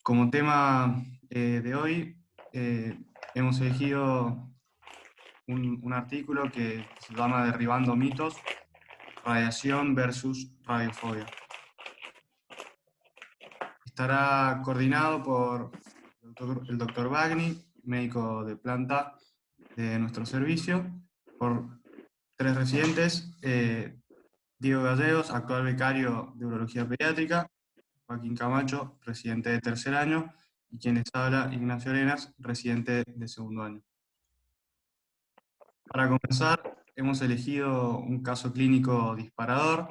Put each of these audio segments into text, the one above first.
Como tema de hoy, hemos elegido un artículo que se llama Derribando mitos, radiación versus radiofobia. Estará coordinado por el doctor Bagni, médico de planta de nuestro servicio, por tres residentes, Diego Gallegos, actual becario de Urología Pediátrica, Joaquín Camacho, residente de tercer año, y quien les habla, Ignacio Arenas, residente de segundo año. Para comenzar, hemos elegido un caso clínico disparador.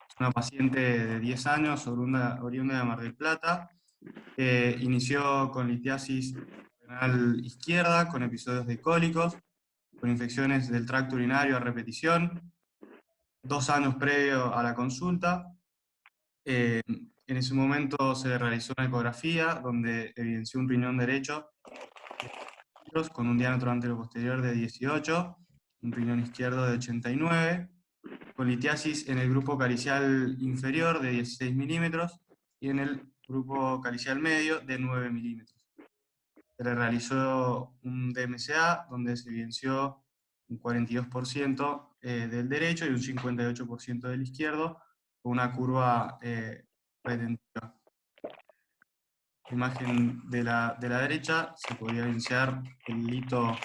Es una paciente de 10 años, oriunda de Mar del Plata, que inició con litiasis renal izquierda, con episodios de cólicos, con infecciones del tracto urinario a repetición, 2 años previo a la consulta. En ese momento se le realizó una ecografía donde evidenció un riñón derecho con un diámetro anteroposterior de 18, un riñón izquierdo de 89, con litiasis en el grupo caricial inferior de 16 milímetros y en el grupo caricial medio de 9 milímetros. Se le realizó un DMCA donde se evidenció un 42% del derecho y un 58% del izquierdo, con una curva retentiva. Imagen de la derecha se podía evidenciar el lito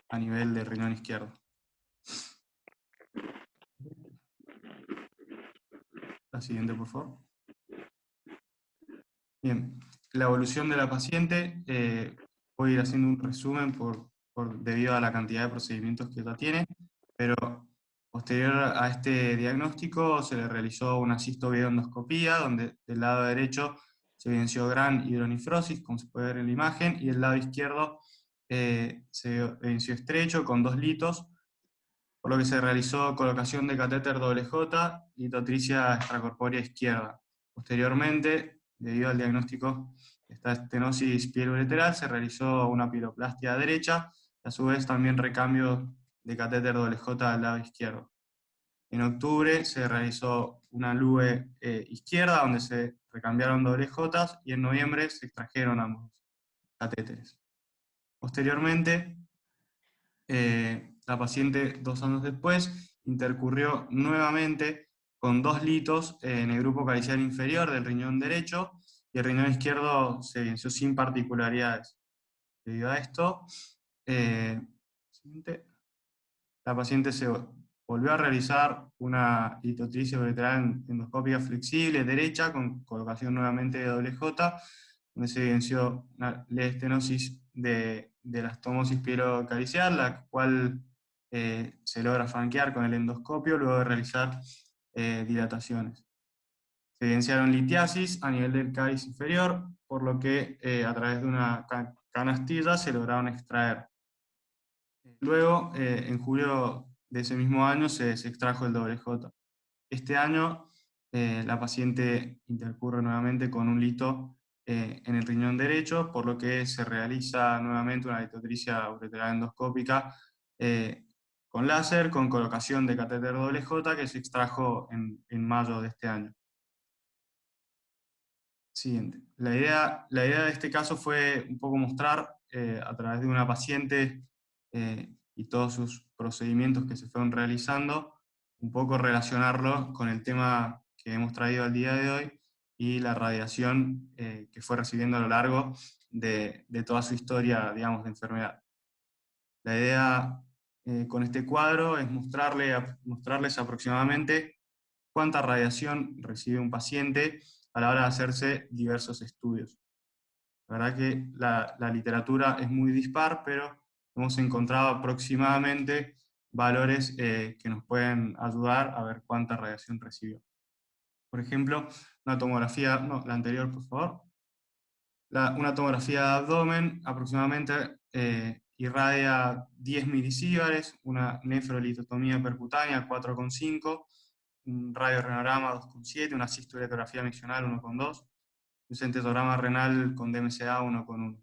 a nivel del riñón izquierdo. La siguiente, por favor. Bien, la evolución de la paciente, voy a ir haciendo un resumen debido a la cantidad de procedimientos que ya tiene, pero posterior a este diagnóstico se le realizó una cistovidendoscopía, donde del lado derecho se evidenció gran hidronefrosis, como se puede ver en la imagen, y el lado izquierdo se evidenció estrecho con 2 litos, por lo que se realizó colocación de catéter J, litotricia extracorpórea izquierda. Posteriormente, debido al diagnóstico de esta estenosis pielo-ureteral, se realizó una pieloplastia derecha, y a su vez también recambio de catéter J al lado izquierdo. En octubre se realizó una LUE izquierda, donde se recambiaron J, y en noviembre se extrajeron ambos catéteres. Posteriormente, la paciente 2 años después intercurrió nuevamente con 2 litos en el grupo caricial inferior del riñón derecho, y el riñón izquierdo se evidenció sin particularidades. Debido a esto, la paciente se volvió a realizar una litotricia ureteral endoscópica flexible derecha con colocación nuevamente de J, donde se evidenció una leve estenosis de la estomosis pielo-caricial, la cual se logra franquear con el endoscopio luego de realizar dilataciones. Se evidenciaron litiasis a nivel del cáliz inferior, por lo que a través de una canastilla se lograron extraer. Luego, en julio de ese mismo año, se extrajo el J. Este año, la paciente intercurre nuevamente con un lito en el riñón derecho, por lo que se realiza nuevamente una litotricia ureteral endoscópica con láser, con colocación de catéter J, que se extrajo en mayo de este año. Siguiente. La idea de este caso fue un poco mostrar a través de una paciente y todos sus procedimientos que se fueron realizando, un poco relacionarlo con el tema que hemos traído al día de hoy y la radiación que fue recibiendo a lo largo de toda su historia, digamos, de enfermedad. La idea con este cuadro es mostrarles aproximadamente cuánta radiación recibe un paciente a la hora de hacerse diversos estudios. La verdad que la literatura es muy dispar, pero hemos encontrado aproximadamente valores que nos pueden ayudar a ver cuánta radiación recibió. Por ejemplo, una tomografía, no, la anterior por favor. Una tomografía de abdomen aproximadamente irradia 10 milisíbares, una nefrolitotomía percutánea 4,5, un radiorenograma 2,7, una cistolecografía miccional 1,2, un centesograma renal con DMCA 1,1.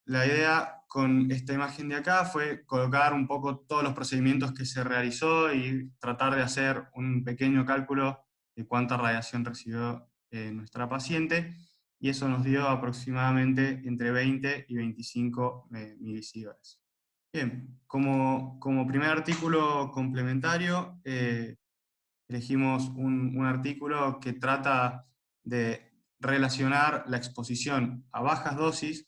La idea con esta imagen de acá fue colocar un poco todos los procedimientos que se realizó y tratar de hacer un pequeño cálculo de cuánta radiación recibió nuestra paciente, y eso nos dio aproximadamente entre 20 y 25 milisieverts. Bien, como primer artículo complementario, elegimos un artículo que trata de relacionar la exposición a bajas dosis,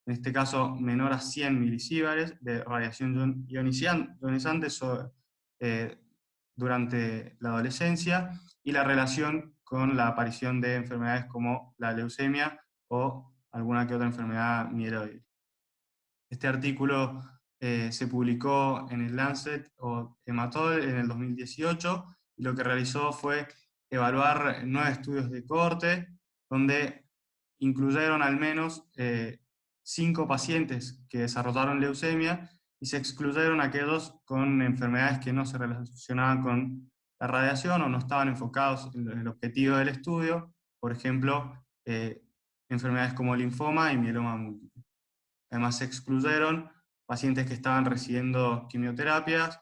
en este caso menor a 100 milisieverts, de radiación ionizante eh, durante la adolescencia, y la relación con la aparición de enfermedades como la leucemia o alguna que otra enfermedad mieloide. Este artículo se publicó en el Lancet o Hematology en el 2018, y lo que realizó fue evaluar 9 estudios de cohorte, donde incluyeron al menos 5 pacientes que desarrollaron leucemia, y se excluyeron aquellos con enfermedades que no se relacionaban con la radiación o no estaban enfocados en el objetivo del estudio, por ejemplo, enfermedades como linfoma y mieloma múltiple. Además, se excluyeron pacientes que estaban recibiendo quimioterapias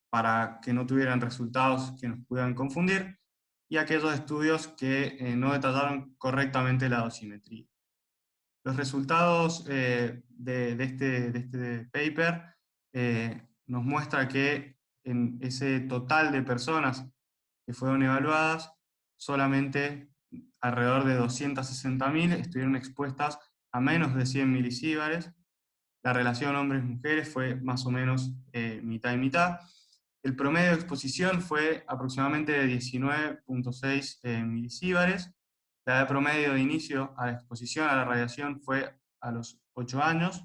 para que no tuvieran resultados que nos pudieran confundir, y aquellos estudios que no detallaron correctamente la dosimetría. Los resultados de este paper nos muestra que en ese total de personas que fueron evaluadas, solamente alrededor de 260.000 estuvieron expuestas a menos de 100 milisieverts. La relación hombres-mujeres fue más o menos mitad y mitad. El promedio de exposición fue aproximadamente de 19.6 milisieverts. La edad promedio de inicio a la exposición a la radiación fue a los 8 años.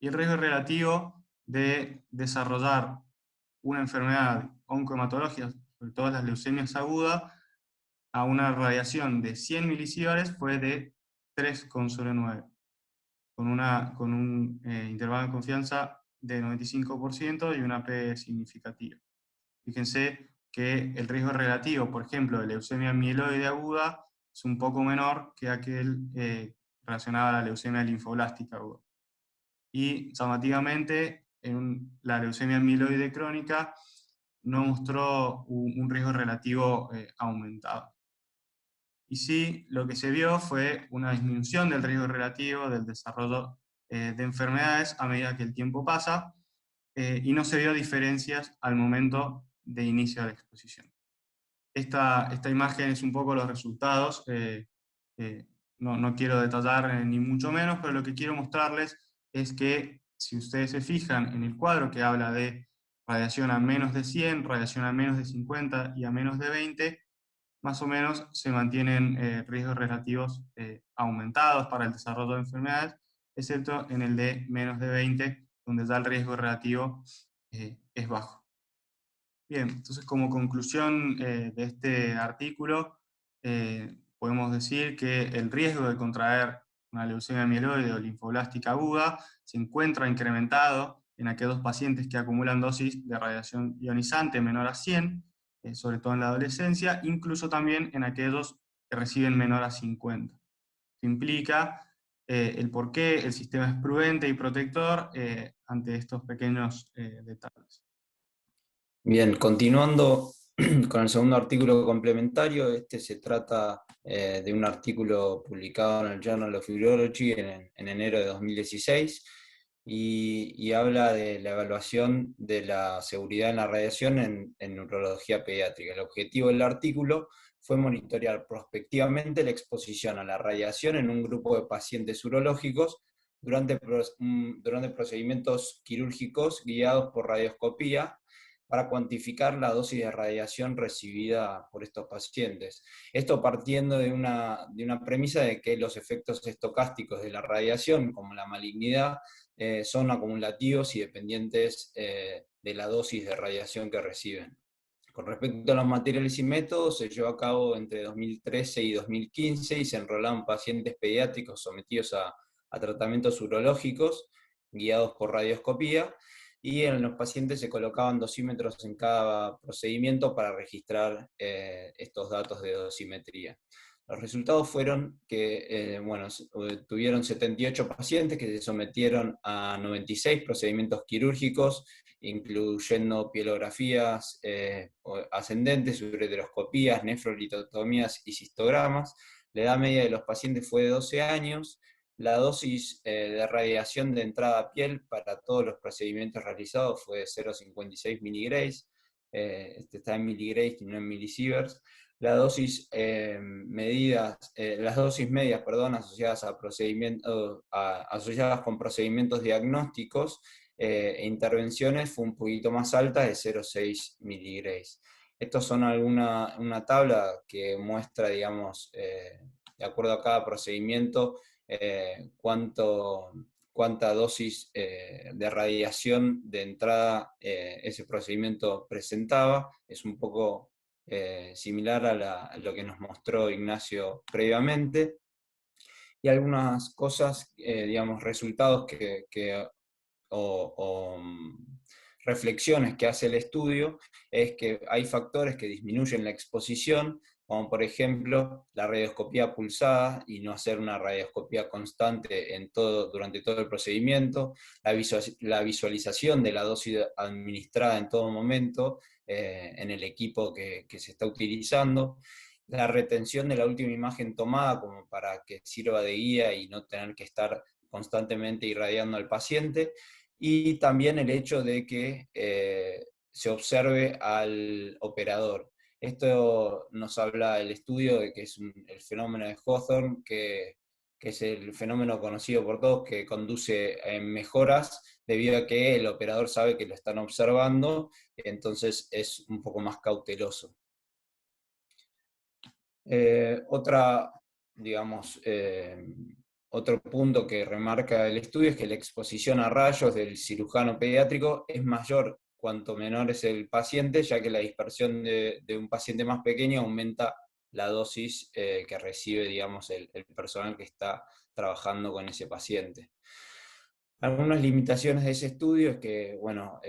Y el riesgo relativo de desarrollar una enfermedad oncohematológica, sobre todo las leucemias agudas, a una radiación de 100 milisieverts fue de 3,09, con un intervalo de confianza de 95% y una P significativa. Fíjense que el riesgo relativo, por ejemplo, de leucemia mieloide aguda, es un poco menor que aquel relacionado a la leucemia linfoblástica aguda. Y llamativamente, la leucemia mieloide crónica no mostró un riesgo relativo aumentado. Y sí, lo que se vio fue una disminución del riesgo relativo del desarrollo de enfermedades a medida que el tiempo pasa, y no se vio diferencias al momento de inicio de la exposición. Esta imagen es un poco los resultados, no quiero detallar ni mucho menos, pero lo que quiero mostrarles es que si ustedes se fijan en el cuadro que habla de radiación a menos de 100, radiación a menos de 50 y a menos de 20, más o menos se mantienen riesgos relativos aumentados para el desarrollo de enfermedades, excepto en el de menos de 20, donde ya el riesgo relativo es bajo. Bien, entonces como conclusión de este artículo, podemos decir que el riesgo de contraer una leucemia mieloide o linfoblástica aguda se encuentra incrementado en aquellos pacientes que acumulan dosis de radiación ionizante menor a 100, sobre todo en la adolescencia, incluso también en aquellos que reciben menor a 50. Esto implica el por qué el sistema es prudente y protector ante estos pequeños detalles. Bien, continuando con el segundo artículo complementario, este se trata de un artículo publicado en el Journal of Urology en enero de 2016, y habla de la evaluación de la seguridad en la radiación en urología pediátrica. El objetivo del artículo fue monitorear prospectivamente la exposición a la radiación en un grupo de pacientes urológicos durante procedimientos quirúrgicos guiados por radioscopía, para cuantificar la dosis de radiación recibida por estos pacientes. Esto partiendo de una premisa de que los efectos estocásticos de la radiación, como la malignidad, son acumulativos y dependientes de la dosis de radiación que reciben. Con respecto a los materiales y métodos, se llevó a cabo entre 2013 y 2015 y se enrolaron pacientes pediátricos sometidos a tratamientos urológicos guiados por radioscopía, y en los pacientes se colocaban dosímetros en cada procedimiento para registrar estos datos de dosimetría. Los resultados fueron que tuvieron 78 pacientes que se sometieron a 96 procedimientos quirúrgicos, incluyendo pielografías ascendentes, ureteroscopías, nefrolitotomías y cistogramas. La edad media de los pacientes fue de 12 años. La dosis de radiación de entrada a piel para todos los procedimientos realizados fue de 0,56 miligrays. Este está en miligrays y no en milisieverts. La dosis, las dosis medias, asociadas asociadas con procedimientos diagnósticos e intervenciones fue un poquito más alta, de 0,6 miligrays. Estos son una tabla que muestra, digamos, de acuerdo a cada procedimiento, cuánta dosis de radiación de entrada ese procedimiento presentaba. Es un poco similar a lo que nos mostró Ignacio previamente. Y algunas cosas, digamos, resultados o reflexiones que hace el estudio, es que hay factores que disminuyen la exposición, como por ejemplo la radioscopía pulsada y no hacer una radioscopía constante durante todo el procedimiento, la visualización de la dosis administrada en todo momento en el equipo que se está utilizando, la retención de la última imagen tomada como para que sirva de guía y no tener que estar constantemente irradiando al paciente, y también el hecho de que se observe al operador. Esto nos habla el estudio de que es el fenómeno de Hawthorne, que es el fenómeno conocido por todos, que conduce en mejoras debido a que el operador sabe que lo están observando, entonces es un poco más cauteloso. Otro punto que remarca el estudio es que la exposición a rayos del cirujano pediátrico es mayor cuanto menor es el paciente, ya que la dispersión de un paciente más pequeño aumenta la dosis que recibe, digamos, el personal que está trabajando con ese paciente. Algunas limitaciones de ese estudio es que, bueno,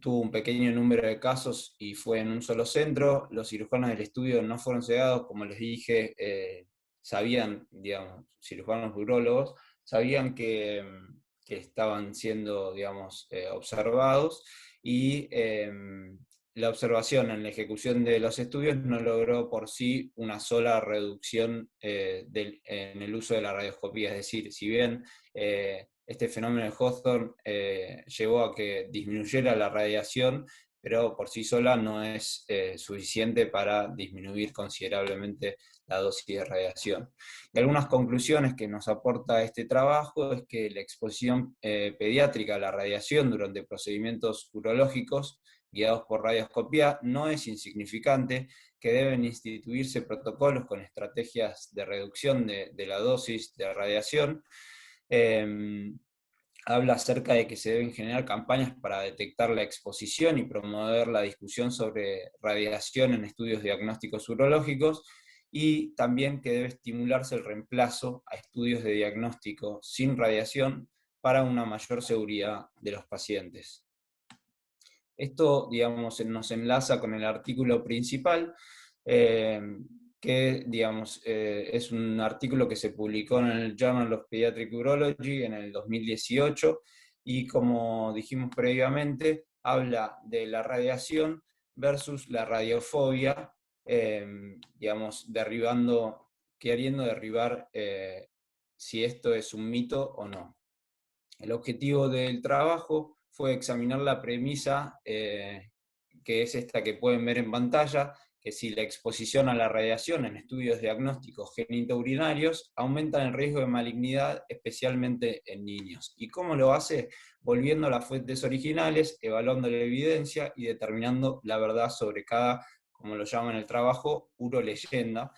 tuvo un pequeño número de casos y fue en un solo centro. Los cirujanos del estudio no fueron cegados, como les dije, sabían, digamos, cirujanos urólogos, sabían que estaban siendo, digamos, observados, y la observación en la ejecución de los estudios no logró por sí una sola reducción en el uso de la radioscopía. Es decir, si bien este fenómeno de Hawthorne llevó a que disminuyera la radiación, pero por sí sola no es suficiente para disminuir considerablemente la dosis de radiación. Y algunas conclusiones que nos aporta este trabajo es que la exposición pediátrica a la radiación durante procedimientos urológicos guiados por radioscopía no es insignificante, que deben instituirse protocolos con estrategias de reducción de la dosis de radiación. Habla acerca de que se deben generar campañas para detectar la exposición y promover la discusión sobre radiación en estudios diagnósticos urológicos, y también que debe estimularse el reemplazo a estudios de diagnóstico sin radiación para una mayor seguridad de los pacientes. Esto, digamos, nos enlaza con el artículo principal, que, digamos, es un artículo que se publicó en el Journal of Pediatric Urology en el 2018, y como dijimos previamente, habla de la radiación versus la radiofobia, digamos, queriendo derribar si esto es un mito o no. El objetivo del trabajo fue examinar la premisa, que es esta que pueden ver en pantalla, que si la exposición a la radiación en estudios diagnósticos genitourinarios aumenta el riesgo de malignidad, especialmente en niños. ¿Y cómo lo hace? Volviendo a las fuentes originales, evaluando la evidencia y determinando la verdad sobre cada, como lo llaman en el trabajo, uroleyenda,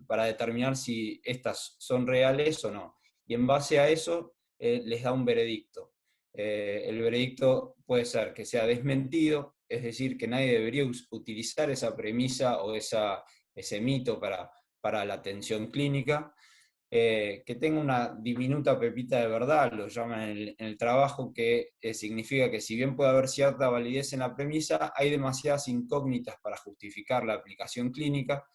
para determinar si estas son reales o no. Y en base a eso, les da un veredicto. El veredicto puede ser que sea desmentido, es decir, que nadie debería utilizar esa premisa o ese mito para la atención clínica, que tenga una diminuta pepita de verdad, lo llaman en el trabajo, que significa que si bien puede haber cierta validez en la premisa, hay demasiadas incógnitas para justificar la aplicación clínica,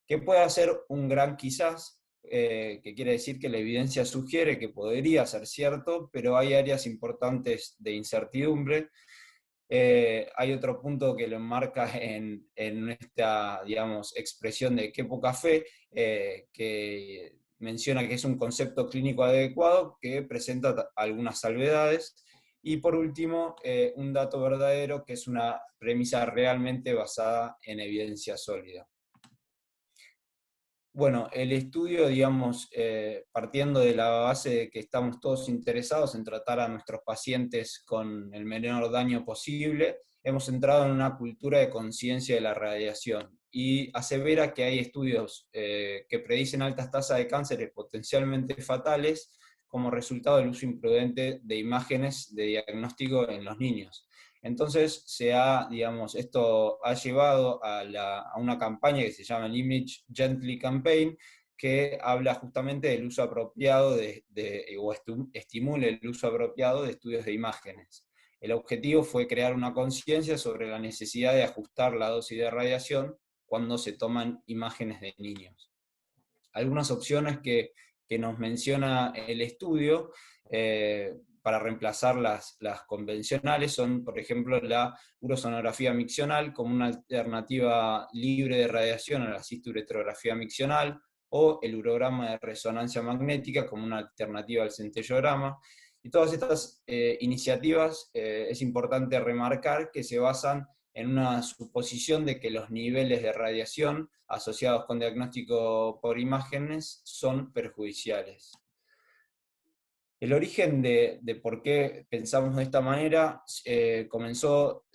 que puede ser un gran quizás, que quiere decir que la evidencia sugiere que podría ser cierto, pero hay áreas importantes de incertidumbre. Hay otro punto que lo enmarca en esta, digamos, expresión de qué poca fe, que menciona que es un concepto clínico adecuado que presenta algunas salvedades. Y por último, un dato verdadero que es una premisa realmente basada en evidencia sólida. Bueno, el estudio, digamos, partiendo de la base de que estamos todos interesados en tratar a nuestros pacientes con el menor daño posible, hemos entrado en una cultura de conciencia de la radiación y asevera que hay estudios que predicen altas tasas de cánceres potencialmente fatales como resultado del uso imprudente de imágenes de diagnóstico en los niños. Entonces digamos, esto ha llevado a una campaña que se llama el Image Gently Campaign, que habla justamente del uso apropiado o estimula el uso apropiado de estudios de imágenes. El objetivo fue crear una conciencia sobre la necesidad de ajustar la dosis de radiación cuando se toman imágenes de niños. Algunas opciones que nos menciona el estudio para reemplazar las convencionales son, por ejemplo, la urosonografía miccional como una alternativa libre de radiación a la cisturetrografía miccional, o el urograma de resonancia magnética como una alternativa al centellograma. Y todas estas iniciativas es importante remarcar que se basan en una suposición de que los niveles de radiación asociados con diagnóstico por imágenes son perjudiciales. El origen de por qué pensamos de esta manera comenzó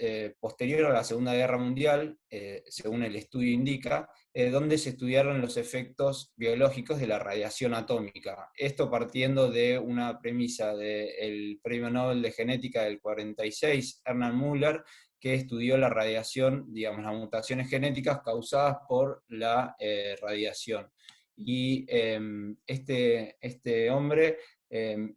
posterior a la Segunda Guerra Mundial, según el estudio indica, donde se estudiaron los efectos biológicos de la radiación atómica. Esto partiendo de una premisa del Premio Nobel de Genética del 46, Ernst Müller, que estudió la radiación, digamos, las mutaciones genéticas causadas por la radiación. Y este hombre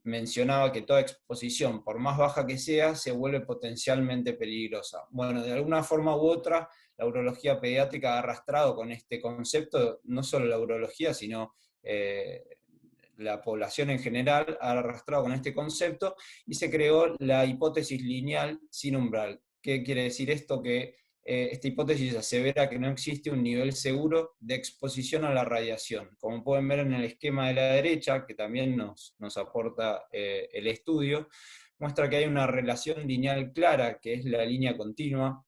mencionaba que toda exposición, por más baja que sea, se vuelve potencialmente peligrosa. Bueno, de alguna forma u otra, la urología pediátrica ha arrastrado con este concepto, no solo la urología, sino la población en general ha arrastrado con este concepto, y se creó la hipótesis lineal sin umbral. ¿Qué quiere decir esto? Que esta hipótesis asevera que no existe un nivel seguro de exposición a la radiación. Como pueden ver en el esquema de la derecha, que también nos aporta el estudio, muestra que hay una relación lineal clara, que es la línea continua,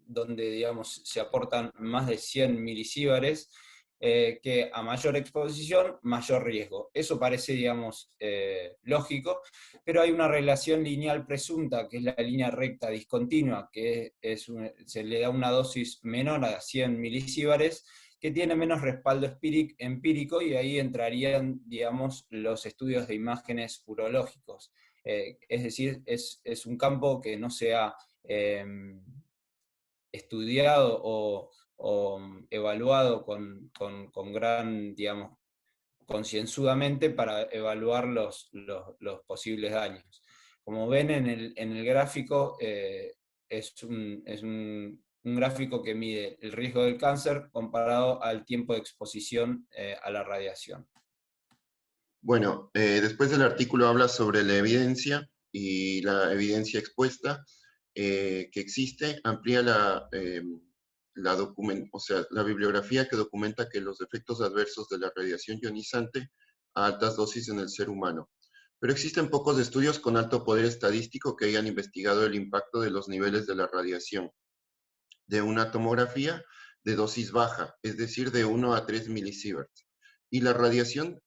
donde digamos, se aportan más de 100 milisíbares, que a mayor exposición, mayor riesgo. Eso parece, digamos, lógico, pero hay una relación lineal presunta, que es la línea recta discontinua, que se le da una dosis menor a 100 milisíbares, que tiene menos respaldo empírico, y ahí entrarían, digamos, los estudios de imágenes urológicos. Es decir, es un campo que no se ha estudiado o evaluado con gran, digamos, concienzudamente para evaluar los posibles daños. Como ven en el gráfico, es un gráfico que mide el riesgo del cáncer comparado al tiempo de exposición a la radiación. Bueno, después del artículo habla sobre la evidencia y la evidencia expuesta que existe, amplía la bibliografía que documenta que los efectos adversos de la radiación ionizante a altas dosis en el ser humano. Pero existen pocos estudios con alto poder estadístico que hayan investigado el impacto de los niveles de la radiación de una tomografía de dosis baja, es decir, de 1 a 3 milisieverts. Y la radiación,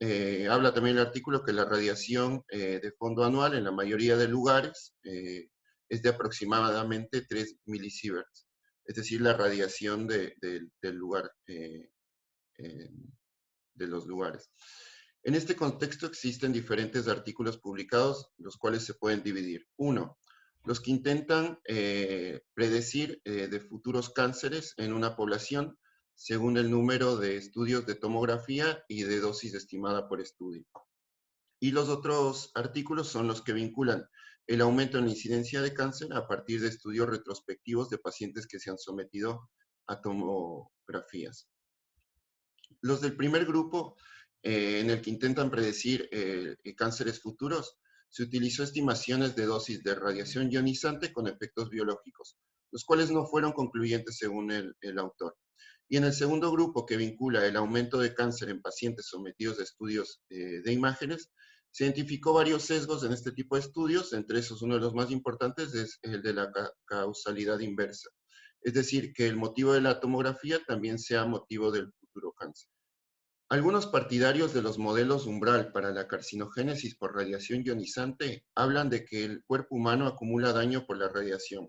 habla también el artículo que la radiación de fondo anual en la mayoría de lugares es de aproximadamente 3 milisieverts, es decir, la radiación del lugar, de los lugares. En este contexto existen diferentes artículos publicados, los cuales se pueden dividir. Uno, los que intentan predecir de futuros cánceres en una población según el número de estudios de tomografía y de dosis estimada por estudio. Y los otros artículos son los que vinculan el aumento en la incidencia de cáncer a partir de estudios retrospectivos de pacientes que se han sometido a tomografías. los del primer grupo, en el que intentan predecir cánceres futuros, se utilizó estimaciones de dosis de radiación ionizante con efectos biológicos, los cuales no fueron concluyentes según el autor. Y en el segundo grupo, que vincula el aumento de cáncer en pacientes sometidos a estudios de imágenes, se identificó varios sesgos en este tipo de estudios, entre esos uno de los más importantes es el de la causalidad inversa. Es decir, que el motivo de la tomografía también sea motivo del futuro cáncer. Algunos partidarios de los modelos umbral para la carcinogénesis por radiación ionizante hablan de que el cuerpo humano acumula daño por la radiación,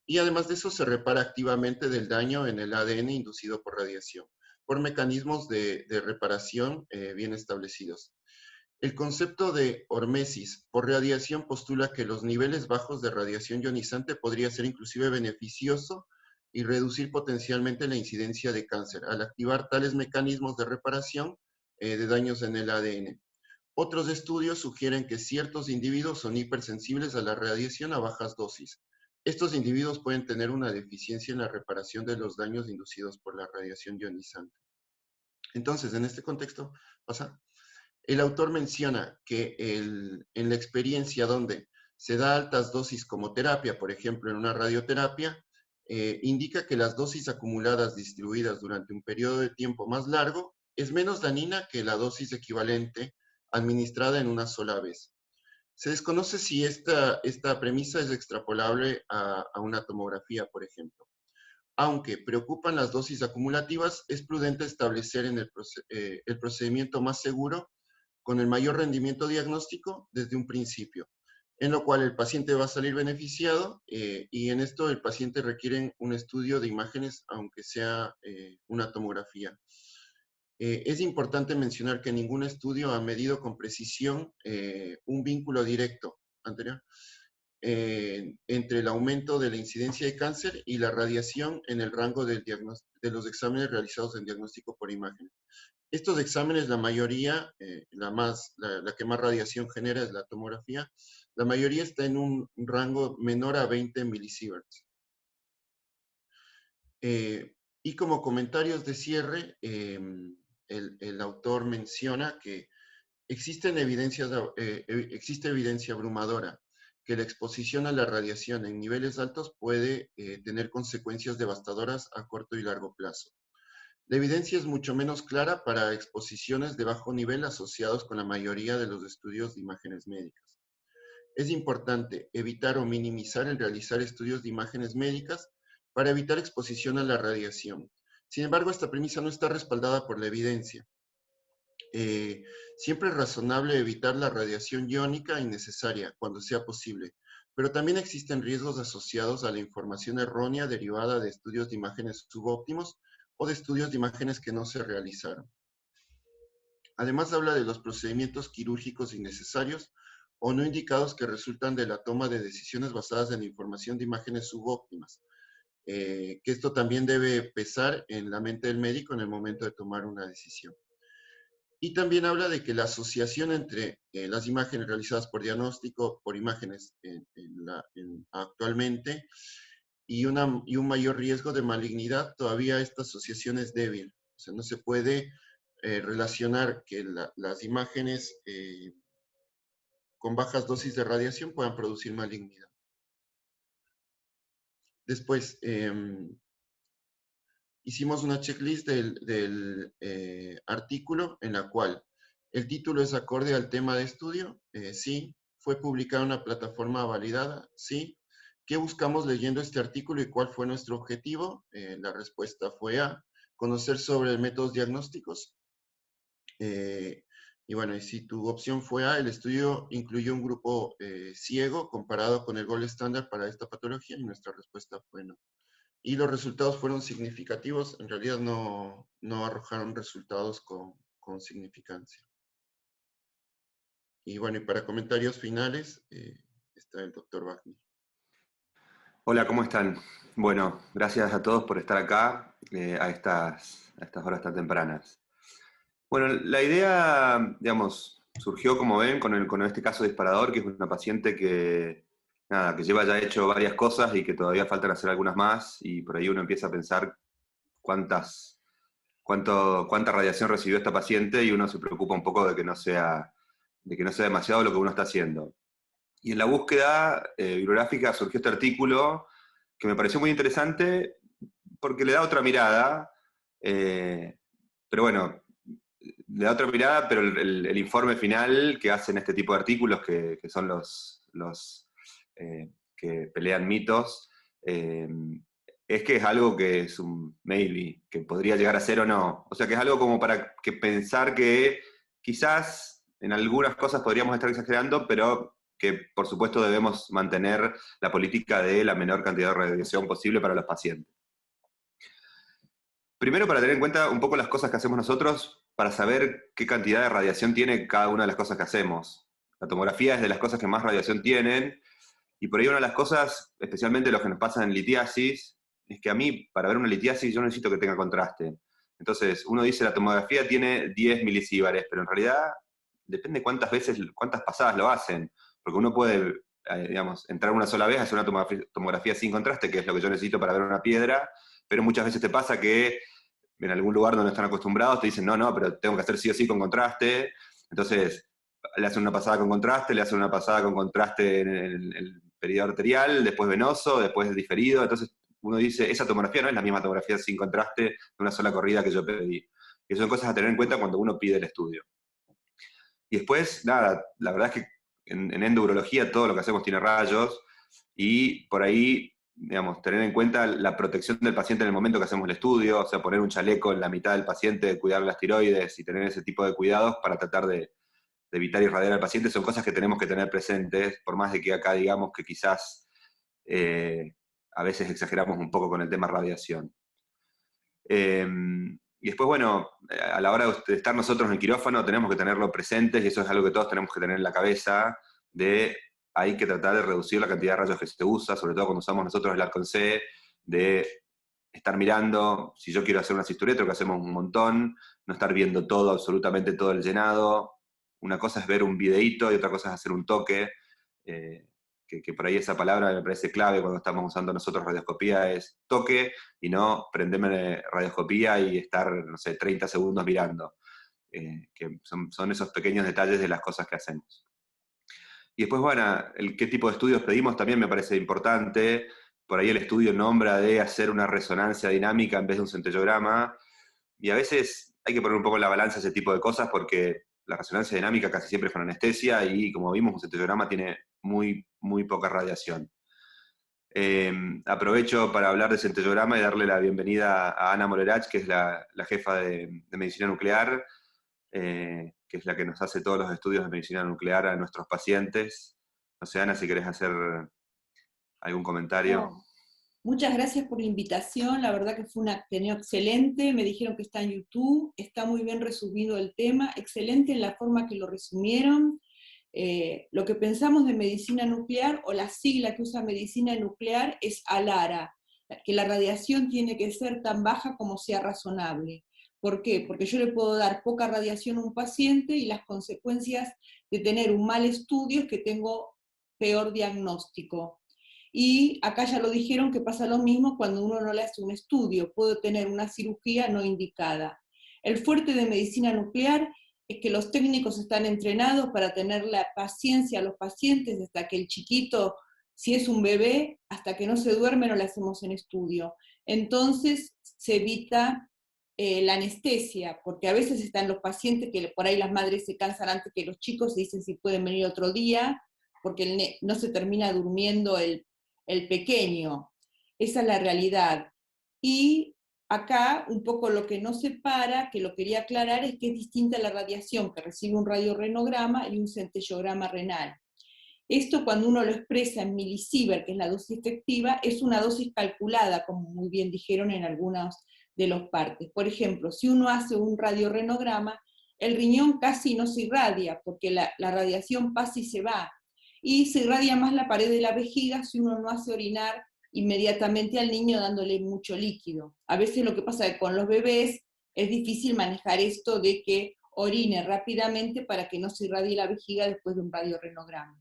y además de eso se repara activamente del daño en el ADN inducido por radiación, por mecanismos de reparación bien establecidos. El concepto de hormesis por radiación postula que los niveles bajos de radiación ionizante podría ser inclusive beneficioso y reducir potencialmente la incidencia de cáncer al activar tales mecanismos de reparación de daños en el ADN. Otros estudios sugieren que ciertos individuos son hipersensibles a la radiación a bajas dosis. Estos individuos pueden tener una deficiencia en la reparación de los daños inducidos por la radiación ionizante. Entonces, en este contexto, el autor menciona que en la experiencia donde se da altas dosis como terapia, por ejemplo, en una radioterapia, indica que las dosis acumuladas distribuidas durante un periodo de tiempo más largo es menos dañina que la dosis equivalente administrada en una sola vez. Se desconoce si esta premisa es extrapolable a una tomografía, por ejemplo. Aunque preocupan las dosis acumulativas, es prudente establecer el procedimiento más seguro con el mayor rendimiento diagnóstico desde un principio, en lo cual el paciente va a salir beneficiado y en esto el paciente requiere un estudio de imágenes, aunque sea una tomografía. Es importante mencionar que ningún estudio ha medido con precisión un vínculo directo entre el aumento de la incidencia de cáncer y la radiación en el rango de los exámenes realizados en diagnóstico por imagen. Estos exámenes, la mayoría, la que más radiación genera es la tomografía, la mayoría está en un rango menor a 20 milisieverts. Y como comentarios de cierre, el autor menciona que existe evidencia abrumadora que la exposición a la radiación en niveles altos puede tener consecuencias devastadoras a corto y largo plazo. La evidencia es mucho menos clara para exposiciones de bajo nivel asociados con la mayoría de los estudios de imágenes médicas. Es importante evitar o minimizar el realizar estudios de imágenes médicas para evitar exposición a la radiación. Sin embargo, esta premisa no está respaldada por la evidencia. Siempre es razonable evitar la radiación iónica innecesaria cuando sea posible, pero también existen riesgos asociados a la información errónea derivada de estudios de imágenes subóptimos o de estudios de imágenes que no se realizaron. Además habla de los procedimientos quirúrgicos innecesarios o no indicados que resultan de la toma de decisiones basadas en información de imágenes subóptimas, que esto también debe pesar en la mente del médico en el momento de tomar una decisión. Y también habla de que la asociación entre las imágenes realizadas por diagnóstico, por imágenes actualmente, y un mayor riesgo de malignidad, todavía esta asociación es débil. O sea, no se puede relacionar que las imágenes con bajas dosis de radiación puedan producir malignidad. Después, hicimos una checklist del artículo en la cual el título es acorde al tema de estudio, sí. Fue publicado en una plataforma validada, sí. ¿Qué buscamos leyendo este artículo y cuál fue nuestro objetivo? La respuesta fue A, conocer sobre métodos diagnósticos. Y bueno, y si tu opción fue A, el estudio incluyó un grupo ciego comparado con el gold estándar para esta patología y nuestra respuesta fue no. Y los resultados fueron significativos, en realidad no arrojaron resultados con significancia. Y bueno, y para comentarios finales, está el doctor Wagner. Hola, ¿cómo están? Bueno, gracias a todos por estar acá a estas horas tan tempranas. Bueno, la idea, digamos, surgió, como ven, con este caso disparador, que es una paciente que lleva ya hecho varias cosas y que todavía faltan hacer algunas más, y por ahí uno empieza a pensar cuántas cuánta radiación recibió esta paciente y uno se preocupa un poco de que no sea demasiado lo que uno está haciendo. Y en la búsqueda bibliográfica surgió este artículo que me pareció muy interesante porque le da otra mirada, pero bueno, le da otra mirada, pero el informe final que hacen este tipo de artículos, que son los que pelean mitos, es que es algo que es un maybe, que podría llegar a ser o no. O sea, que es algo como para que pensar que quizás en algunas cosas podríamos estar exagerando, pero que por supuesto debemos mantener la política de la menor cantidad de radiación posible para los pacientes. Primero, para tener en cuenta un poco las cosas que hacemos nosotros, para saber qué cantidad de radiación tiene cada una de las cosas que hacemos. La tomografía es de las cosas que más radiación tienen, y por ahí una de las cosas, especialmente los que nos pasan en litiasis, es que a mí, para ver una litiasis, yo necesito que tenga contraste. Entonces, uno dice la tomografía tiene 10 milisíbares, pero en realidad depende cuántas pasadas lo hacen, porque uno puede, digamos, entrar una sola vez, hacer una tomografía sin contraste, que es lo que yo necesito para ver una piedra, pero muchas veces te pasa que en algún lugar donde están acostumbrados te dicen, no, pero tengo que hacer sí o sí con contraste. Entonces, le hacen una pasada con contraste, le hacen una pasada con contraste en el periodo arterial, después venoso, después diferido. Entonces, uno dice, esa tomografía no es la misma tomografía sin contraste de una sola corrida que yo pedí. Y son cosas a tener en cuenta cuando uno pide el estudio. Y después, nada, la verdad es que en endourología todo lo que hacemos tiene rayos, y por ahí, digamos, tener en cuenta la protección del paciente en el momento que hacemos el estudio, o sea, poner un chaleco en la mitad del paciente, cuidar las tiroides y tener ese tipo de cuidados para tratar de evitar irradiar al paciente, son cosas que tenemos que tener presentes, por más de que acá digamos que quizás a veces exageramos un poco con el tema radiación. Y después, bueno, a la hora de estar nosotros en el quirófano tenemos que tenerlo presentes, y eso es algo que todos tenemos que tener en la cabeza, hay que tratar de reducir la cantidad de rayos que se usa, sobre todo cuando usamos nosotros el Arcon-C, de estar mirando, si yo quiero hacer una cisturetro, que hacemos un montón, no estar viendo todo, absolutamente todo el llenado. Una cosa es ver un videíto y otra cosa es hacer un toque, que por ahí esa palabra me parece clave cuando estamos usando nosotros radioscopía, es toque y no prenderme radioscopía y estar, no sé, 30 segundos mirando, que son esos pequeños detalles de las cosas que hacemos. Y después, bueno, qué tipo de estudios pedimos también me parece importante. Por ahí el estudio nombra de hacer una resonancia dinámica en vez de un centellograma, y a veces hay que poner un poco en la balanza ese tipo de cosas, porque la resonancia dinámica casi siempre es con anestesia, y como vimos, un centellograma tiene muy, muy poca radiación. Aprovecho para hablar de centellograma y darle la bienvenida a Ana Molerach, que es la jefa de medicina nuclear, que es la que nos hace todos los estudios de medicina nuclear a nuestros pacientes. No sé, Ana, si querés hacer algún comentario. No. Muchas gracias por la invitación, la verdad que fue un acteneo excelente, me dijeron que está en YouTube, está muy bien resumido el tema, excelente en la forma que lo resumieron. Lo que pensamos de medicina nuclear, o la sigla que usa medicina nuclear, es ALARA, que la radiación tiene que ser tan baja como sea razonable. ¿Por qué? Porque yo le puedo dar poca radiación a un paciente y las consecuencias de tener un mal estudio es que tengo peor diagnóstico. Y acá ya lo dijeron que pasa lo mismo cuando uno no le hace un estudio, puede tener una cirugía no indicada. El fuerte de medicina nuclear es que los técnicos están entrenados para tener la paciencia a los pacientes hasta que el chiquito, si es un bebé, hasta que no se duerme no le hacemos en estudio. Entonces se evita la anestesia, porque a veces están los pacientes que por ahí las madres se cansan antes que los chicos y dicen si pueden venir otro día, porque no se termina durmiendo el pequeño. Esa es la realidad. Y acá un poco lo que nos separa, que lo quería aclarar, es que es distinta la radiación que recibe un radiorenograma y un centellograma renal. Esto, cuando uno lo expresa en milisievert, que es la dosis efectiva, es una dosis calculada, como muy bien dijeron en algunas de los partes. Por ejemplo, si uno hace un radiorenograma, el riñón casi no se irradia, porque la radiación pasa y se va, y se irradia más la pared de la vejiga si uno no hace orinar inmediatamente al niño dándole mucho líquido. A veces lo que pasa es que con los bebés es difícil manejar esto de que orine rápidamente para que no se irradie la vejiga después de un radiorenograma.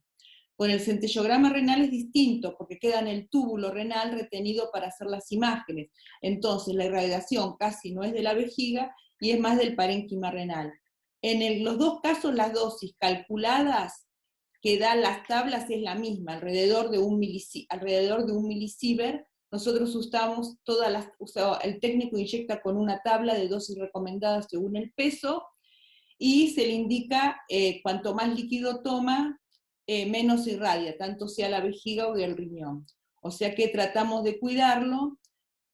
Con el centellograma renal es distinto, porque queda en el túbulo renal retenido para hacer las imágenes. Entonces la irradiación casi no es de la vejiga y es más del parénquima renal. En los dos casos las dosis calculadas que dan las tablas es la misma, alrededor de un milisievert. Nosotros usamos el técnico inyecta con una tabla de dosis recomendadas según el peso, y se le indica cuanto más líquido toma, menos irradia, tanto sea la vejiga o el riñón. O sea que tratamos de cuidarlo,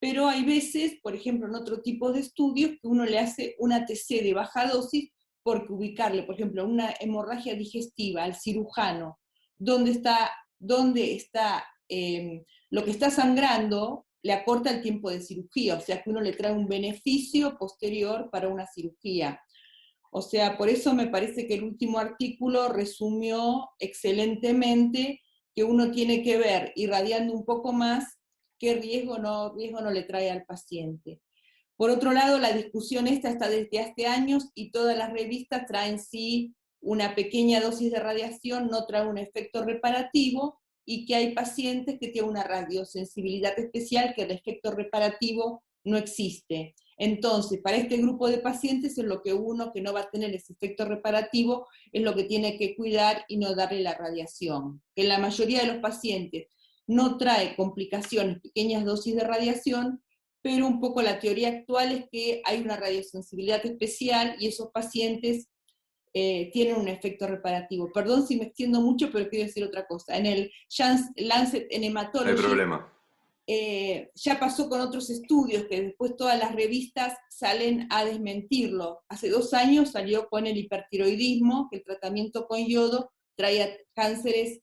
pero hay veces, por ejemplo, en otro tipo de estudios, que uno le hace una TC de baja dosis, porque ubicarle, por ejemplo, una hemorragia digestiva al cirujano, donde está lo que está sangrando, le acorta el tiempo de cirugía, o sea que uno le trae un beneficio posterior para una cirugía. O sea, por eso me parece que el último artículo resumió excelentemente que uno tiene que ver, irradiando un poco más, qué riesgo no le trae al paciente. Por otro lado, la discusión esta está desde hace años y todas las revistas traen sí una pequeña dosis de radiación, no trae un efecto reparativo, y que hay pacientes que tienen una radiosensibilidad especial, que el efecto reparativo no existe. Entonces, para este grupo de pacientes es lo que uno que no va a tener ese efecto reparativo es lo que tiene que cuidar y no darle la radiación. Que en la mayoría de los pacientes no trae complicaciones, pequeñas dosis de radiación, pero un poco la teoría actual es que hay una radiosensibilidad especial y esos pacientes tienen un efecto reparativo. Perdón si me extiendo mucho, pero quiero decir otra cosa. En el Lancet en Hematology, no hay problema. Ya pasó con otros estudios que después todas las revistas salen a desmentirlo. Hace 2 años salió con el hipertiroidismo, que el tratamiento con yodo traía cánceres,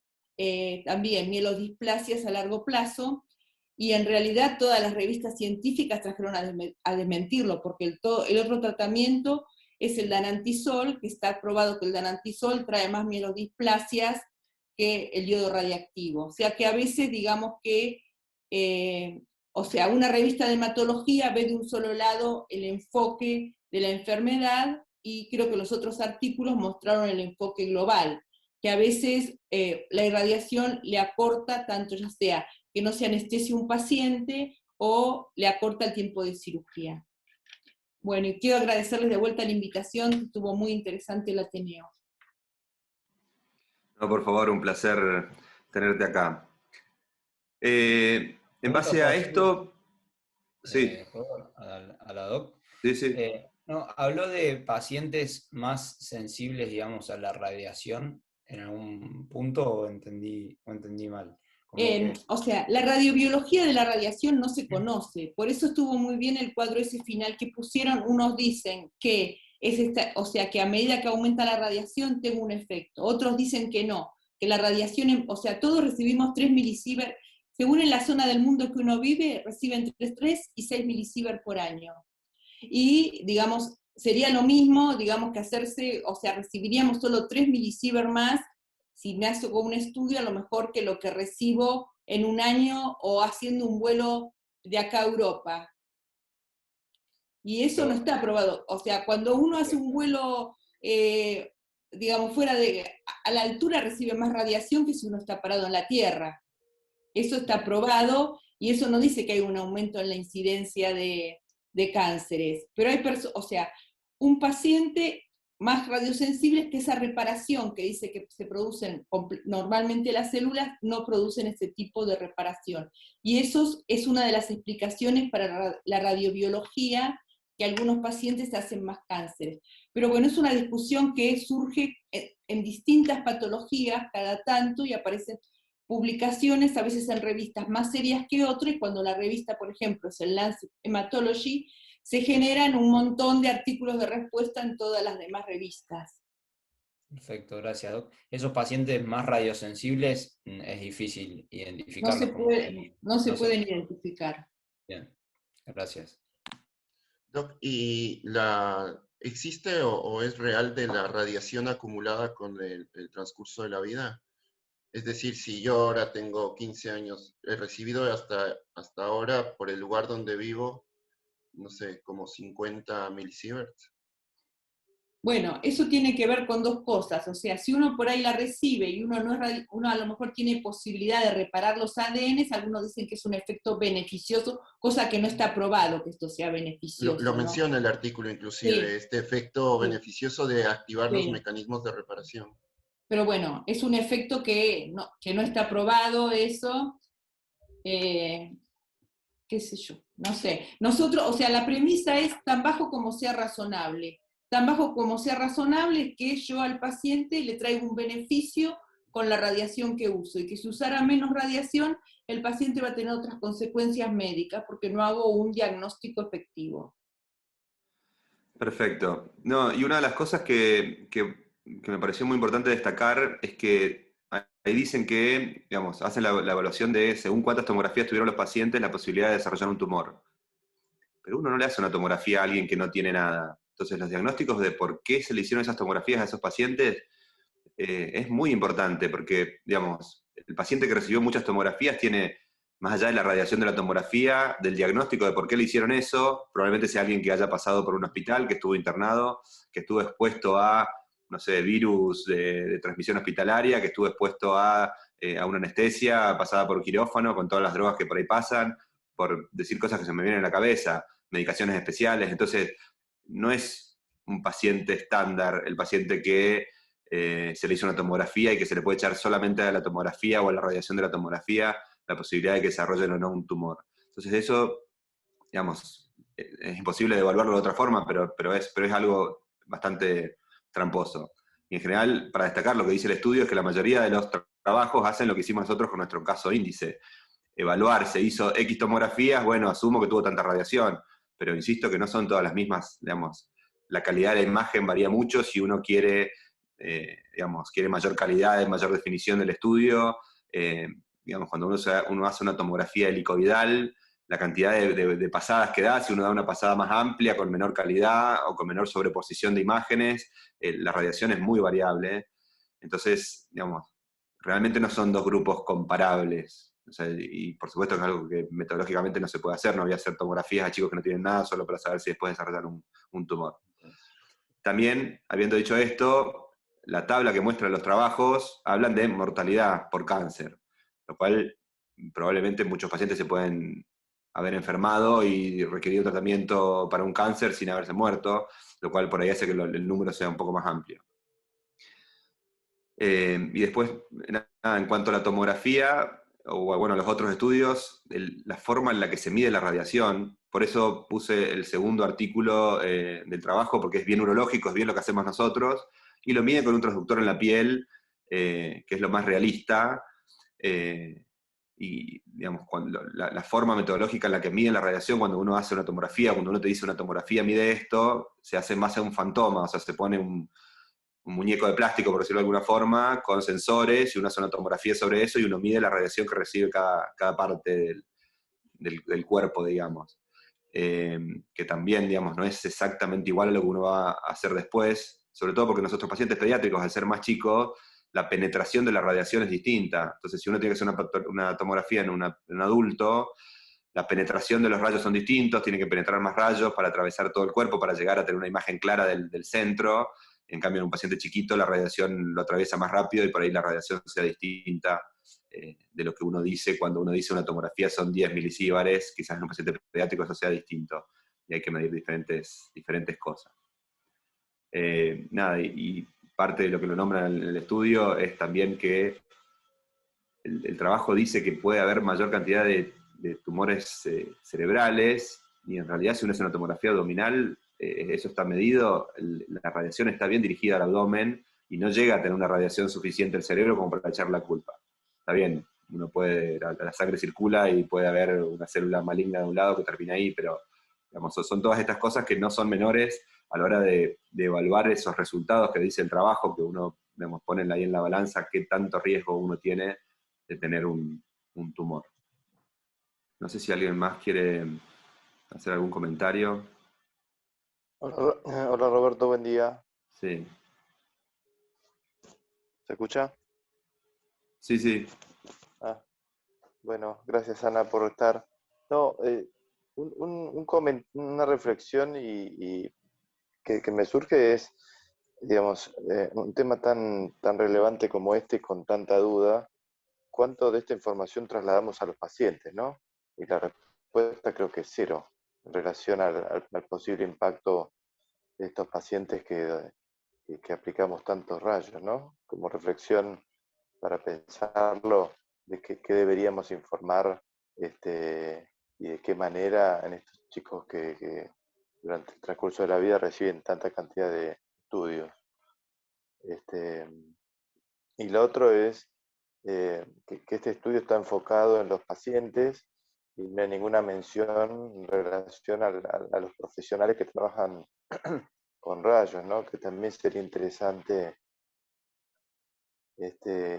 también mielodisplasias a largo plazo, y en realidad todas las revistas científicas trajeron a desmentirlo, porque el otro tratamiento es el danantisol, que está probado que el danantisol trae más mielodisplasias que el yodo radiactivo. O sea que a veces digamos que o sea, una revista de hematología ve de un solo lado el enfoque de la enfermedad, y creo que los otros artículos mostraron el enfoque global, que a veces la irradiación le acorta tanto, ya sea que no se anestesie un paciente o le acorta el tiempo de cirugía. Bueno, y quiero agradecerles de vuelta la invitación, que estuvo muy interesante el Ateneo. No, por favor, un placer tenerte acá. En base a esto, sí, a la doc. sí. No, habló de pacientes más sensibles, digamos, a la radiación en algún punto, o entendí mal. O sea, la radiobiología de la radiación no se conoce, por eso estuvo muy bien el cuadro ese final que pusieron. Unos dicen que o sea, que a medida que aumenta la radiación tenga un efecto, otros dicen que no, que la radiación, o sea, todos recibimos 3 milisievert, según en la zona del mundo que uno vive, reciben entre 3 y 6 milisievert por año. Y, digamos, sería lo mismo, digamos, que hacerse, o sea, recibiríamos solo 3 milisievert más si me hago un estudio, a lo mejor que lo que recibo en un año o haciendo un vuelo de acá a Europa. Y eso no está aprobado. O sea, cuando uno hace un vuelo, digamos, a la altura, recibe más radiación que si uno está parado en la Tierra. Eso está aprobado, y eso no dice que hay un aumento en la incidencia de cánceres. Pero hay o sea, un paciente más radiosensible, que esa reparación que dice que se producen normalmente las células, no producen ese tipo de reparación. Y eso es una de las explicaciones para la radiobiología, que algunos pacientes hacen más cánceres. Pero bueno, es una discusión que surge en distintas patologías cada tanto, y aparecen publicaciones, a veces en revistas más serias que otras, y cuando la revista, por ejemplo, es el Lancet Hematology, se generan un montón de artículos de respuesta en todas las demás revistas. Perfecto, gracias, Doc. Esos pacientes más radiosensibles es difícil identificarlos. No se pueden identificar. Bien, gracias. Doc, ¿y existe o es real de la radiación acumulada con el transcurso de la vida? Es decir, si yo ahora tengo 15 años, he recibido hasta ahora por el lugar donde vivo, no sé, como 50 milisieverts. Bueno, eso tiene que ver con dos cosas, o sea, si uno por ahí la recibe y uno, no es, uno a lo mejor tiene posibilidad de reparar los ADNs, algunos dicen que es un efecto beneficioso, cosa que no está probado que esto sea beneficioso, Lo ¿no? menciona el artículo inclusive, Sí, este efecto sí, beneficioso de activar los sí. mecanismos de reparación. Pero bueno, es un efecto que no está probado eso, qué sé yo, no sé. Nosotros, o sea, la premisa es tan bajo como sea razonable. Tan bajo como sea razonable que yo al paciente le traigo un beneficio con la radiación que uso, y que si usara menos radiación, el paciente va a tener otras consecuencias médicas porque no hago un diagnóstico efectivo. Perfecto. No, y una de las cosas que me pareció muy importante destacar es que ahí dicen que, digamos, hacen la evaluación de según cuántas tomografías tuvieron los pacientes, la posibilidad de desarrollar un tumor. Pero uno no le hace una tomografía a alguien que no tiene nada. Entonces, los diagnósticos de por qué se le hicieron esas tomografías a esos pacientes es muy importante, porque, digamos, el paciente que recibió muchas tomografías tiene, más allá de la radiación de la tomografía, del diagnóstico de por qué le hicieron eso, probablemente sea alguien que haya pasado por un hospital, que estuvo internado, que estuvo expuesto a, no sé, virus de transmisión hospitalaria, que estuvo expuesto a una anestesia pasada por quirófano, con todas las drogas que por ahí pasan, por decir cosas que se me vienen a la cabeza, medicaciones especiales. Entonces, no es un paciente estándar el paciente que se le hizo una tomografía y que se le puede echar solamente a la tomografía o a la radiación de la tomografía la posibilidad de que desarrollen o no un tumor. Entonces eso, digamos, es imposible de evaluarlo de otra forma, pero es algo bastante tramposo. Y en general, para destacar, lo que dice el estudio es que la mayoría de los trabajos hacen lo que hicimos nosotros con nuestro caso índice. Evaluar, se hizo X tomografías, bueno, asumo que tuvo tanta radiación, pero insisto que no son todas las mismas, digamos, la calidad de la imagen varía mucho si uno quiere, digamos, quiere mayor calidad, mayor definición del estudio, digamos, cuando uno hace una tomografía helicoidal, la cantidad de pasadas que da, si uno da una pasada más amplia, con menor calidad o con menor sobreposición de imágenes, la radiación es muy variable. Entonces, digamos, realmente no son dos grupos comparables. O sea, y por supuesto que es algo que metodológicamente no se puede hacer, no voy a hacer tomografías a chicos que no tienen nada solo para saber si después desarrollan un tumor. También, habiendo dicho esto, la tabla que muestra los trabajos hablan de mortalidad por cáncer, lo cual probablemente muchos pacientes se pueden haber enfermado y requerir tratamiento para un cáncer sin haberse muerto, lo cual por ahí hace que el número sea un poco más amplio. Y después, nada, en cuanto a la tomografía, o bueno, los otros estudios, la forma en la que se mide la radiación, por eso puse el segundo artículo del trabajo, porque es bien urológico, es bien lo que hacemos nosotros, y lo mide con un transductor en la piel, que es lo más realista, y digamos, la forma metodológica en la que miden la radiación cuando uno hace una tomografía, cuando uno te dice una tomografía mide esto, se hace más a un fantoma, o sea, se pone un muñeco de plástico, por decirlo de alguna forma, con sensores, y uno hace una tomografía sobre eso, y uno mide la radiación que recibe cada parte del cuerpo, digamos. Que también, digamos, no es exactamente igual a lo que uno va a hacer después, sobre todo porque nuestros pacientes pediátricos, al ser más chicos, la penetración de la radiación es distinta. Entonces, si uno tiene que hacer una tomografía en un adulto, la penetración de los rayos son distintos, tiene que penetrar más rayos para atravesar todo el cuerpo, para llegar a tener una imagen clara del centro. En cambio, en un paciente chiquito la radiación lo atraviesa más rápido y por ahí la radiación sea distinta de lo que uno dice. Cuando uno dice una tomografía son 10 milisíbares, quizás en un paciente pediátrico eso sea distinto y hay que medir diferentes cosas. Nada, y parte de lo que lo nombran en el estudio es también que el trabajo dice que puede haber mayor cantidad de tumores cerebrales, y en realidad si uno hace una tomografía abdominal, eso está medido, la radiación está bien dirigida al abdomen y no llega a tener una radiación suficiente al cerebro como para echar la culpa. Está bien, uno puede, la sangre circula y puede haber una célula maligna de un lado que termina ahí, pero digamos, son todas estas cosas que no son menores a la hora de evaluar esos resultados que dice el trabajo, que uno, digamos, pone ahí en la balanza qué tanto riesgo uno tiene de tener un tumor. No sé si alguien más quiere hacer algún comentario. Hola Roberto, buen día. Sí, ¿Se escucha? sí, sí. Ah, bueno, gracias Ana por estar. No, una reflexión y que me surge es, digamos, un tema tan relevante como este, con tanta duda, ¿cuánto de esta información trasladamos a los pacientes, no? Y la respuesta creo que es cero, en relación al posible impacto de estos pacientes que aplicamos tantos rayos, ¿no? Como reflexión para pensarlo, de qué deberíamos informar, y de qué manera en estos chicos que durante el transcurso de la vida reciben tanta cantidad de estudios. Y lo otro es que este estudio está enfocado en los pacientes y no hay ninguna mención en relación a los profesionales que trabajan con rayos, ¿no? Que también sería interesante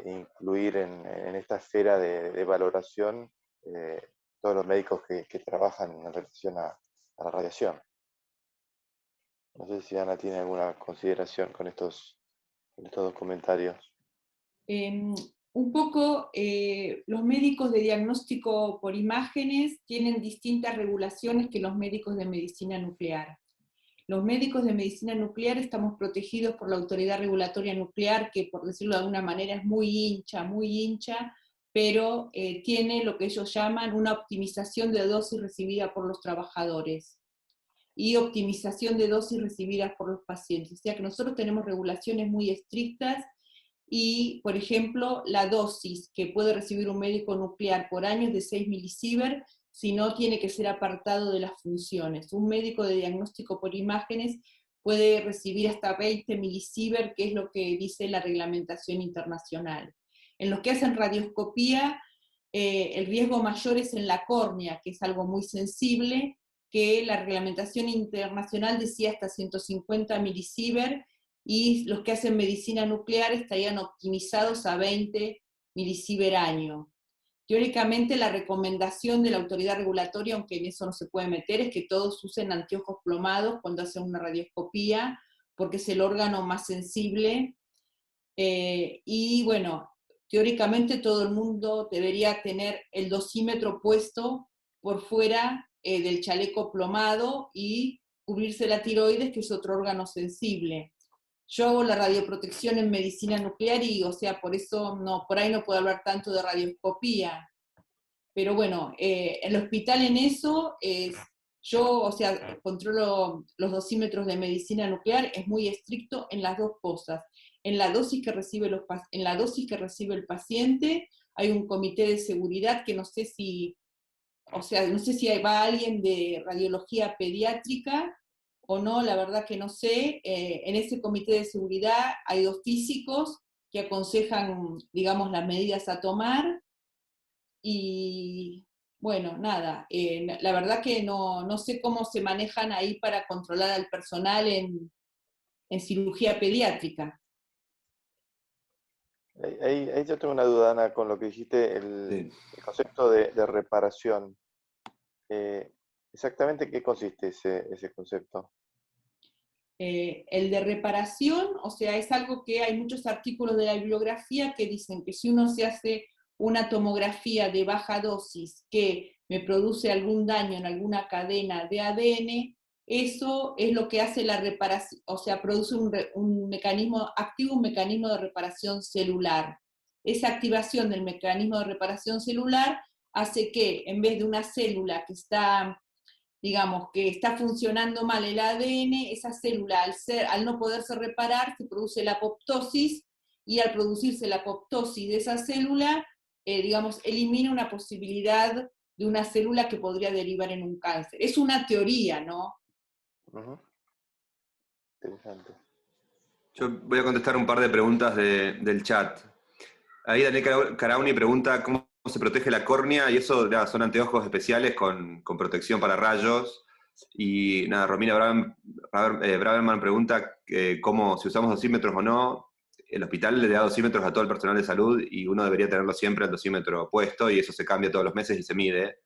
incluir en esta esfera de valoración todos los médicos que trabajan en relación a la radiación. No sé si Ana tiene alguna consideración con estos dos comentarios. Un poco, los médicos de diagnóstico por imágenes tienen distintas regulaciones que los médicos de medicina nuclear. Los médicos de medicina nuclear estamos protegidos por la Autoridad Regulatoria Nuclear, que por decirlo de alguna manera es muy hincha, pero tiene lo que ellos llaman una optimización de dosis recibida por los trabajadores y optimización de dosis recibidas por los pacientes. O sea que nosotros tenemos regulaciones muy estrictas y, por ejemplo, la dosis que puede recibir un médico nuclear por año es de 6 milisievert, si no tiene que ser apartado de las funciones. Un médico de diagnóstico por imágenes puede recibir hasta 20 milisievert, que es lo que dice la reglamentación internacional. En los que hacen radioscopía, el riesgo mayor es en la córnea, que es algo muy sensible, que la reglamentación internacional decía hasta 150 milisievert, y los que hacen medicina nuclear estarían optimizados a 20 milisievert año. Teóricamente la recomendación de la autoridad regulatoria, aunque en eso no se puede meter, es que todos usen anteojos plomados cuando hacen una radioscopía, porque es el órgano más sensible, y bueno, teóricamente todo el mundo debería tener el dosímetro puesto por fuera del chaleco plomado y cubrirse la tiroides, que es otro órgano sensible. Yo hago la radioprotección en medicina nuclear y, o sea, por eso por ahí no puedo hablar tanto de radioscopía. Pero bueno, el hospital en eso yo, o sea, controlo los dosímetros de medicina nuclear, es muy estricto en las dos cosas. En la dosis que recibe el paciente hay un comité de seguridad que no sé si, o sea, no sé si va alguien de radiología pediátrica o no, la verdad que no sé. En ese comité de seguridad hay 2 físicos que aconsejan, digamos, las medidas a tomar, y bueno, nada, la verdad que no sé cómo se manejan ahí para controlar al personal en cirugía pediátrica. Ahí yo tengo una duda, Ana, con lo que dijiste, el concepto de reparación. ¿Exactamente qué consiste ese concepto? El de reparación, o sea, es algo que hay muchos artículos de la bibliografía que dicen que si uno se hace una tomografía de baja dosis que me produce algún daño en alguna cadena de ADN, eso es lo que hace la reparación, o sea, produce un mecanismo, activa un mecanismo de reparación celular. Esa activación del mecanismo de reparación celular hace que en vez de una célula que está, digamos, que está funcionando mal el ADN, esa célula al no poderse reparar se produce la apoptosis, y al producirse la apoptosis de esa célula, digamos, elimina una posibilidad de una célula que podría derivar en un cáncer. Es una teoría, ¿no? Interesante. Yo voy a contestar un par de preguntas del chat. Ahí Daniel Carauni pregunta cómo se protege la córnea, y eso son anteojos especiales con protección para rayos. Y nada, Romina Braverman pregunta cómo, si usamos dosímetros o no. El hospital le da dosímetros a todo el personal de salud y uno debería tenerlo siempre el dosímetro puesto, y eso se cambia todos los meses y se mide.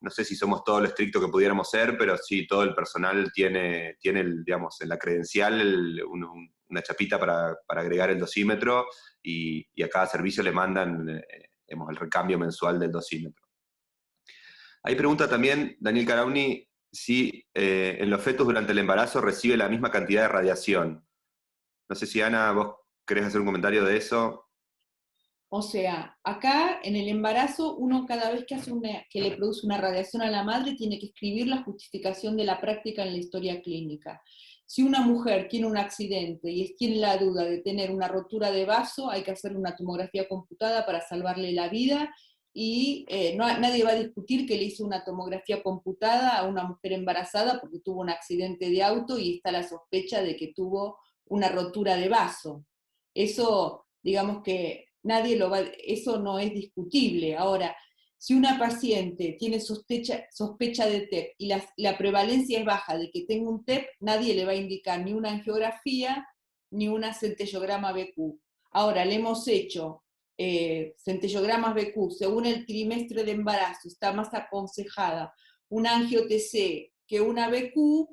No sé si somos todo lo estricto que pudiéramos ser, pero sí, todo el personal tiene digamos, en la credencial una chapita para agregar el dosímetro, y a cada servicio le mandan el recambio mensual del dosímetro. Ahí pregunta también Daniel Carauni si en los fetos durante el embarazo recibe la misma cantidad de radiación. No sé si Ana, vos querés hacer un comentario de eso. O sea, acá en el embarazo, uno cada vez que, que le produce una radiación a la madre, tiene que escribir la justificación de la práctica en la historia clínica. Si una mujer tiene un accidente y tiene la duda de tener una rotura de vaso, hay que hacerle una tomografía computada para salvarle la vida, y nadie va a discutir que le hizo una tomografía computada a una mujer embarazada porque tuvo un accidente de auto y está la sospecha de que tuvo una rotura de vaso. Eso, digamos que eso no es discutible. Ahora, si una paciente tiene sospecha de TEP y la prevalencia es baja de que tenga un TEP, nadie le va a indicar ni una angiografía ni un centellograma BQ. Ahora, le hemos hecho centellogramas BQ, según el trimestre de embarazo, está más aconsejada una angio-TC que una BQ,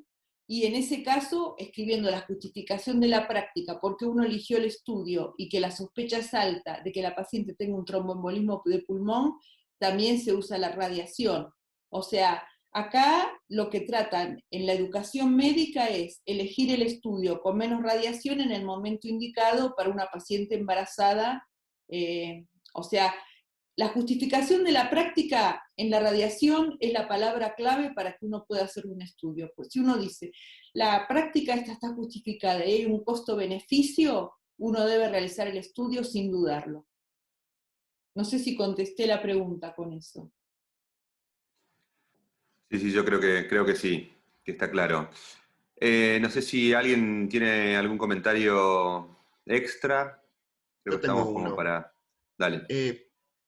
y en ese caso, escribiendo la justificación de la práctica, porque uno eligió el estudio y que la sospecha es alta de que la paciente tenga un tromboembolismo de pulmón, también se usa la radiación. O sea, acá lo que tratan en la educación médica es elegir el estudio con menos radiación en el momento indicado para una paciente embarazada. O sea, la justificación de la práctica en la radiación es la palabra clave para que uno pueda hacer un estudio. Pues si uno dice, la práctica esta está justificada y hay un costo-beneficio, uno debe realizar el estudio sin dudarlo. No sé si contesté la pregunta con eso. Sí, yo creo que sí, que está claro. No sé si alguien tiene algún comentario extra. Creo Yo que tengo estamos como uno. para... Dale.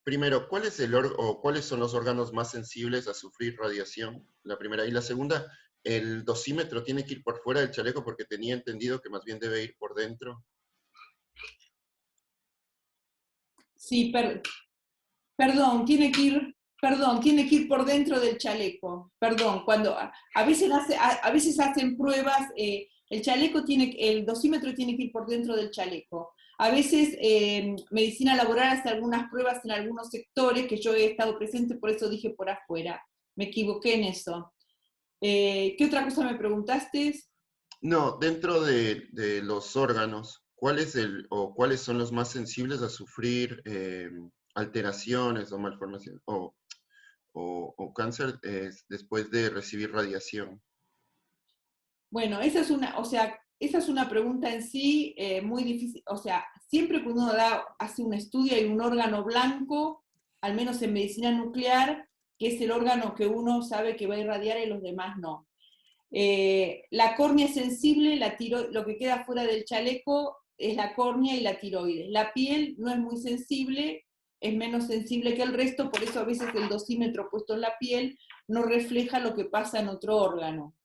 Primero, ¿cuáles son los órganos más sensibles a sufrir radiación? La primera. Y la segunda, ¿el dosímetro tiene que ir por fuera del chaleco? Porque tenía entendido que más bien debe ir por dentro. Sí, perdón, tiene que ir por dentro del chaleco. Perdón, cuando a veces hacen pruebas, el dosímetro tiene que ir por dentro del chaleco. A veces medicina laboral hace algunas pruebas en algunos sectores que yo he estado presente, por eso dije por afuera. Me equivoqué en eso. ¿Qué otra cosa me preguntaste? No, dentro de los órganos, ¿cuáles son los más sensibles a sufrir alteraciones o malformaciones o cáncer después de recibir radiación? Bueno, esa es una pregunta en sí muy difícil. O sea, siempre que uno hace un estudio hay un órgano blanco, al menos en medicina nuclear, que es el órgano que uno sabe que va a irradiar y los demás no. La córnea es sensible, lo que queda fuera del chaleco es la córnea y la tiroides. La piel no es muy sensible, es menos sensible que el resto, por eso a veces el dosímetro puesto en la piel no refleja lo que pasa en otro órgano.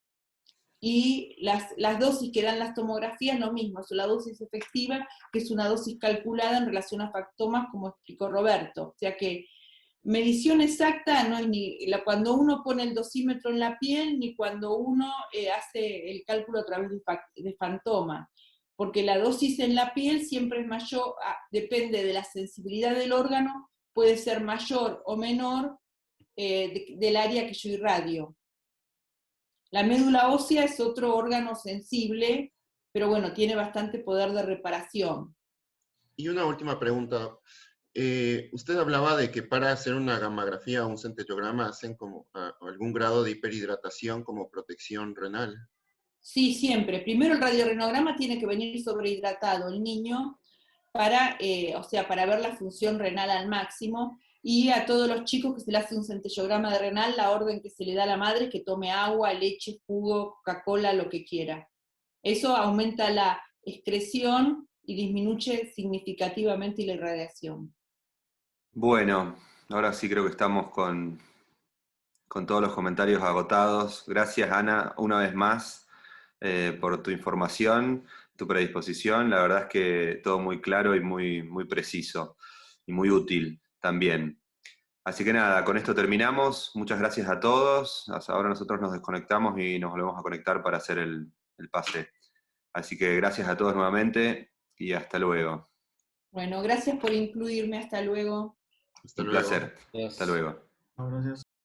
Y las dosis que dan las tomografías, lo mismo, es la dosis efectiva, que es una dosis calculada en relación a factomas, como explicó Roberto. O sea que medición exacta no hay cuando uno pone el dosímetro en la piel, ni cuando uno hace el cálculo a través de fantoma, porque la dosis en la piel siempre es mayor, depende de la sensibilidad del órgano, puede ser mayor o menor del área que yo irradio. La médula ósea es otro órgano sensible, pero bueno, tiene bastante poder de reparación. Y una última pregunta. Usted hablaba de que para hacer una gammagrafía o un centellograma hacen como algún grado de hiperhidratación como protección renal. Sí, siempre. Primero el radiorenograma tiene que venir sobrehidratado el niño para ver la función renal al máximo, y a todos los chicos que se le hace un centellograma de renal, la orden que se le da a la madre es que tome agua, leche, jugo, Coca-Cola, lo que quiera. Eso aumenta la excreción y disminuye significativamente la irradiación. Bueno, ahora sí creo que estamos con todos los comentarios agotados. Gracias, Ana, una vez más por tu información, tu predisposición. La verdad es que todo muy claro y muy preciso y muy útil también. Así que nada, con esto terminamos. Muchas gracias a todos. Ahora nosotros nos desconectamos y nos volvemos a conectar para hacer el pase. Así que gracias a todos nuevamente y hasta luego. Bueno, gracias por incluirme. Hasta luego. Hasta Un luego. placer. Yes. Hasta luego. Gracias.